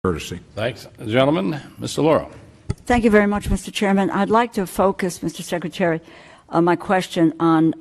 courtesy. Thanks, gentlemen. Mr. DeLauro. Thank you very much, Mr. Chairman. I'd like to focus, Mr. Secretary, my question on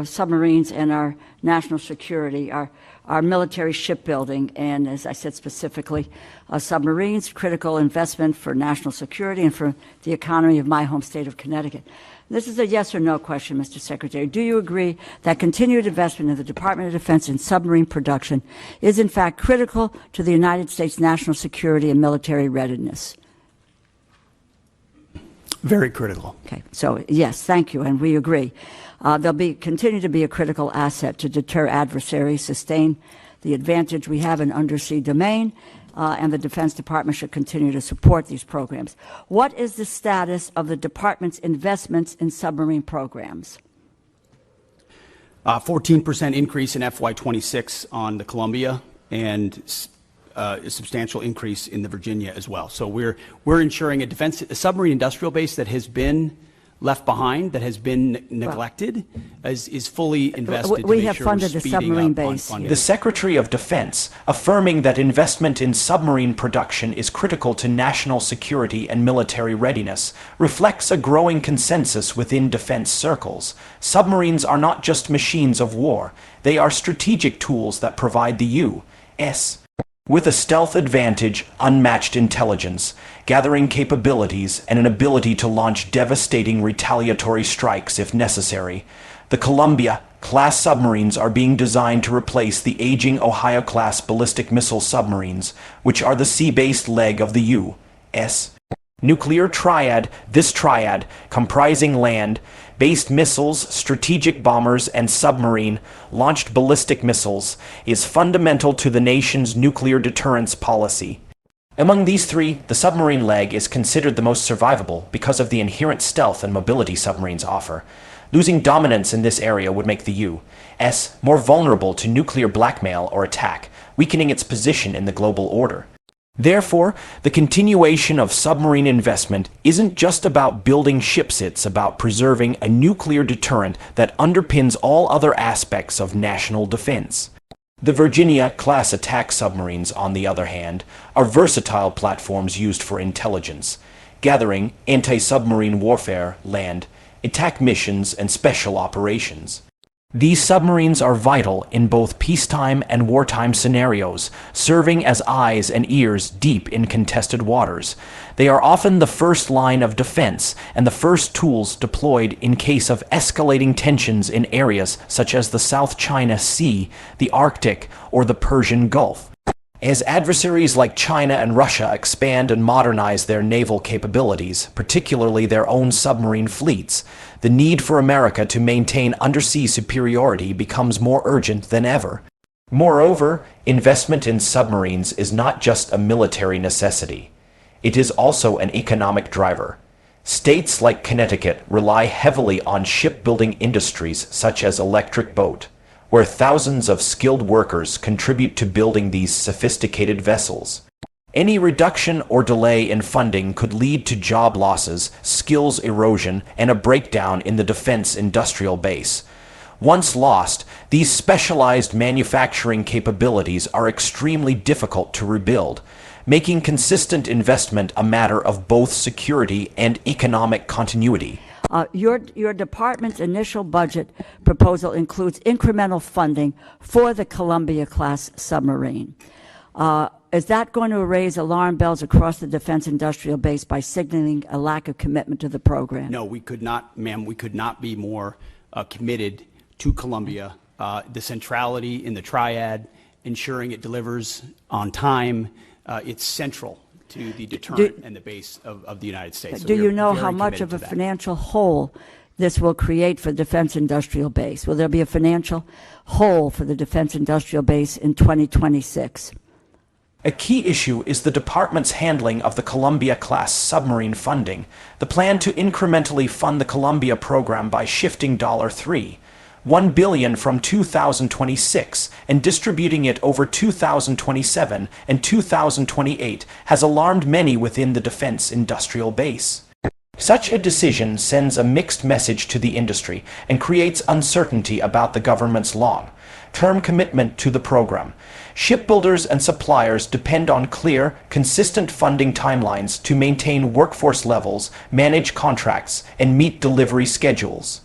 submarines and our national security, our military shipbuilding, and as I said specifically, submarines, critical investment for national security and for the economy of my home state of Connecticut. This is a yes or no question, Mr. Secretary. Do you agree that continued investment in the Department of Defense in submarine production is in fact critical to the United States national security and military readiness? Very critical. Okay, so yes, thank you, and we agree. They'll continue to be a critical asset to deter adversaries, sustain the advantage we have in undersea domain, and the Defense Department should continue to support these programs. What is the status of the Department's investments in submarine programs? 14% increase in FY26 on the Columbia, and a substantial increase in the Virginia as well. So we're ensuring a submarine industrial base that has been left behind, that has been neglected, is fully invested. We have funded the submarine base. The Secretary of Defense, affirming that investment in submarine production is critical to national security and military readiness, reflects a growing consensus within defense circles. Submarines are not just machines of war. They are strategic tools that provide the U.S. with a stealth advantage, unmatched intelligence, gathering capabilities, and an ability to launch devastating retaliatory strikes if necessary. The Columbia-class submarines are being designed to replace the aging Ohio-class ballistic missile submarines, which are the sea-based leg of the U.S. nuclear triad. This triad, comprising land-based missiles, strategic bombers, and submarine-launched ballistic missiles, is fundamental to the nation's nuclear deterrence policy. Among these three, the submarine leg is considered the most survivable because of the inherent stealth and mobility submarines offer. Losing dominance in this area would make the U.S. more vulnerable to nuclear blackmail or attack, weakening its position in the global order. Therefore, the continuation of submarine investment isn't just about building ships, it's about preserving a nuclear deterrent that underpins all other aspects of national defense. The Virginia-class attack submarines, on the other hand, are versatile platforms used for intelligence, gathering, anti-submarine warfare, land, attack missions, and special operations. These submarines are vital in both peacetime and wartime scenarios, serving as eyes and ears deep in contested waters. They are often the first line of defense and the first tools deployed in case of escalating tensions in areas such as the South China Sea, the Arctic, or the Persian Gulf. As adversaries like China and Russia expand and modernize their naval capabilities, particularly their own submarine fleets, the need for America to maintain undersea superiority becomes more urgent than ever. Moreover, investment in submarines is not just a military necessity. It is also an economic driver. States like Connecticut rely heavily on shipbuilding industries such as electric boat, where thousands of skilled workers contribute to building these sophisticated vessels. Any reduction or delay in funding could lead to job losses, skills erosion, and a breakdown in the defense industrial base. Once lost, these specialized manufacturing capabilities are extremely difficult to rebuild, making consistent investment a matter of both security and economic continuity. Your department's initial budget proposal includes incremental funding for the Columbia-class submarine. Is that going to raise alarm bells across the defense industrial base by signaling a lack of commitment to the program? No, we could not, ma'am. We could not be more committed to Columbia. The centrality in the triad, ensuring it delivers on time, it's central to the deterrent and the base of the United States. So do you know how much of a financial hole this will create for the defense industrial base? Will there be a financial hole for the defense industrial base in 2026? A key issue is the department's handling of the Columbia-class submarine funding. The plan to incrementally fund the Columbia program by shifting $1 billion from 2026 and distributing it over 2027 and 2028 has alarmed many within the defense industrial base. Such a decision sends a mixed message to the industry and creates uncertainty about the government's long long-term commitment to the program. Shipbuilders and suppliers depend on clear, consistent funding timelines to maintain workforce levels, manage contracts, and meet delivery schedules.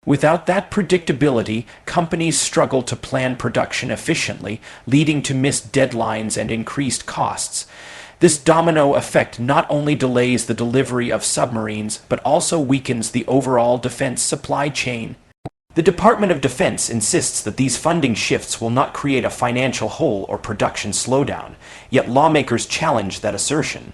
Without that predictability, companies struggle to plan production efficiently, leading to missed deadlines and increased costs. This domino effect not only delays the delivery of submarines, but also weakens the overall defense supply chain. The Department of Defense insists that these funding shifts will not create a financial hole or production slowdown, yet lawmakers challenge that assertion.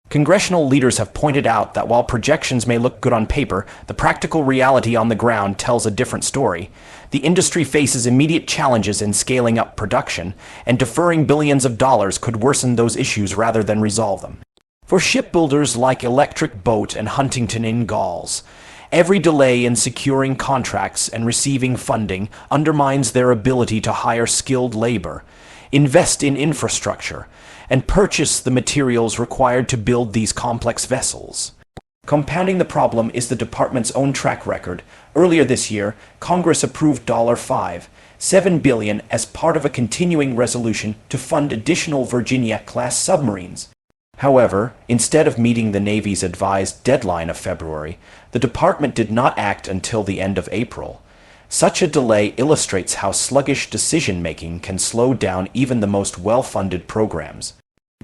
Congressional leaders have pointed out that while projections may look good on paper, the practical reality on the ground tells a different story. The industry faces immediate challenges in scaling up production, and deferring billions of dollars could worsen those issues rather than resolve them. For shipbuilders like Electric Boat and Huntington Ingalls, every delay in securing contracts and receiving funding undermines their ability to hire skilled labor, invest in infrastructure, and purchase the materials required to build these complex vessels. Compounding the problem is the department's own track record. Earlier this year, Congress approved $7 billion as part of a continuing resolution to fund additional Virginia-class submarines. However, instead of meeting the Navy's advised deadline of February, the department did not act until the end of April. Such a delay illustrates how sluggish decision-making can slow down even the most well-funded programs.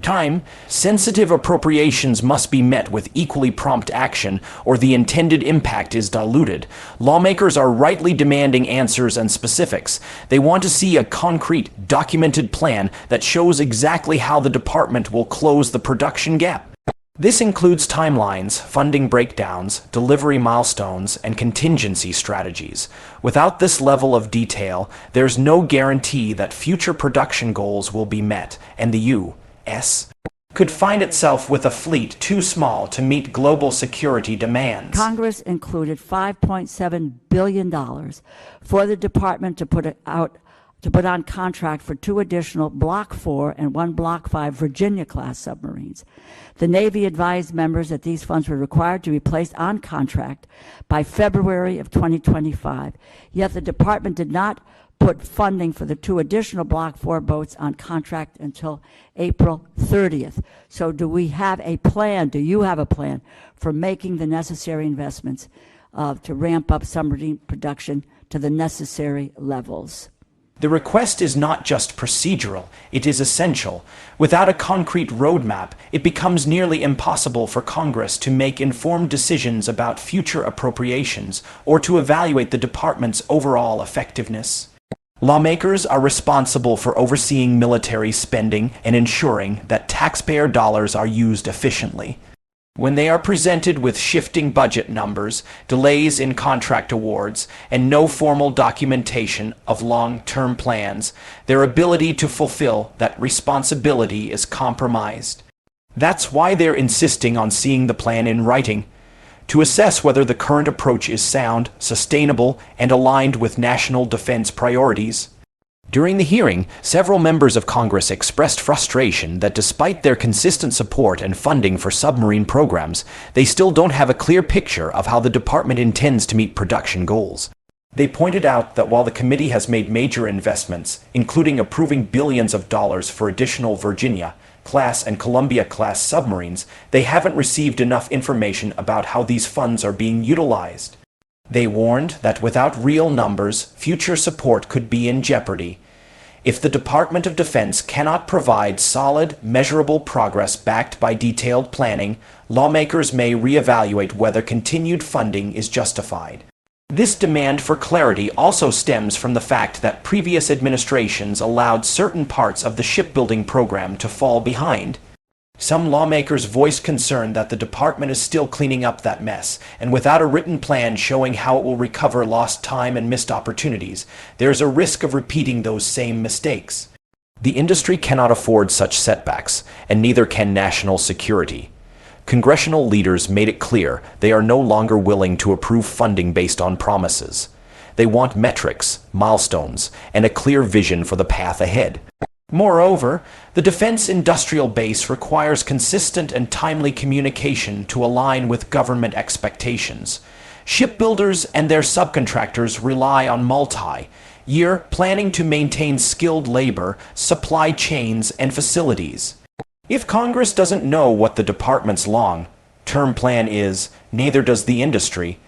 Time-sensitive appropriations must be met with equally prompt action, or the intended impact is diluted. Lawmakers are rightly demanding answers and specifics. They want to see a concrete, documented plan that shows exactly how the department will close the production gap. This includes timelines, funding breakdowns, delivery milestones, and contingency strategies. Without this level of detail, there's no guarantee that future production goals will be met, and the U.S. could find itself with a fleet too small to meet global security demands. Congress included $5.7 billion for the department to put on contract for 2 additional Block 4 and 1 Block 5 Virginia-class submarines. The Navy advised members that these funds were required to be placed on contract by February of 2025, yet the department did not put funding for the 2 additional Block 4 boats on contract until April 30th. So do we have a plan, do you have a plan for making the necessary investments to ramp up submarine production to the necessary levels? The request is not just procedural, it is essential. Without a concrete roadmap, it becomes nearly impossible for Congress to make informed decisions about future appropriations or to evaluate the department's overall effectiveness. Lawmakers are responsible for overseeing military spending and ensuring that taxpayer dollars are used efficiently. When they are presented with shifting budget numbers, delays in contract awards, and no formal documentation of long-term plans, their ability to fulfill that responsibility is compromised. That's why they're insisting on seeing the plan in writing, to assess whether the current approach is sound, sustainable, and aligned with national defense priorities. During the hearing, several members of Congress expressed frustration that despite their consistent support and funding for submarine programs, they still don't have a clear picture of how the department intends to meet production goals. They pointed out that while the committee has made major investments, including approving billions of dollars for additional Virginia-class and Columbia-class submarines, they haven't received enough information about how these funds are being utilized. They warned that without real numbers, future support could be in jeopardy. If the Department of Defense cannot provide solid, measurable progress backed by detailed planning, lawmakers may reevaluate whether continued funding is justified. This demand for clarity also stems from the fact that previous administrations allowed certain parts of the shipbuilding program to fall behind. Some lawmakers voiced concern that the department is still cleaning up that mess, and without a written plan showing how it will recover lost time and missed opportunities, there is a risk of repeating those same mistakes. The industry cannot afford such setbacks, and neither can national security. Congressional leaders made it clear they are no longer willing to approve funding based on promises. They want metrics, milestones, and a clear vision for the path ahead. Moreover, the defense industrial base requires consistent and timely communication to align with government expectations. Shipbuilders and their subcontractors rely on year planning to maintain skilled labor, supply chains, and facilities. If Congress doesn't know what the department's long-term plan is, neither does the industry.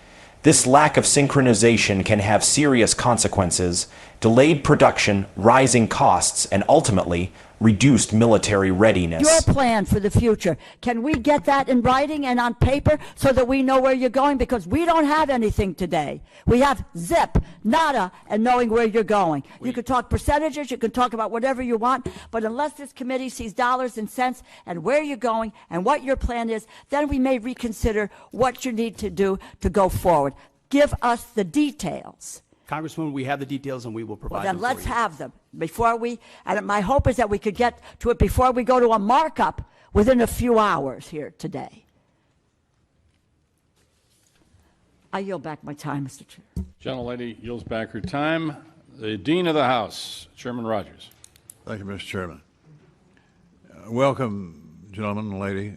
This lack of synchronization can have serious consequences: delayed production, rising costs, and ultimately, reduced military readiness. Your plan for the future. Can we get that in writing and on paper so that we know where you're going? Because we don't have anything today. We have zip, nada, and knowing where you're going. You can talk percentages, you can talk about whatever you want, but unless this committee sees dollars and cents and where you're going and what your plan is, then we may reconsider what you need to do to go forward. Give us the details. Congresswoman, we have the details and we will provide Well, then them let's for you. have them before we, and my hope is that we could get to it before we go to a markup within a few hours here today. I yield back my time, Mr. Chair. Gentlelady yields back her time. The Dean of the House, Chairman Rogers. Thank you, Mr. Chairman. Welcome, gentlemen and lady.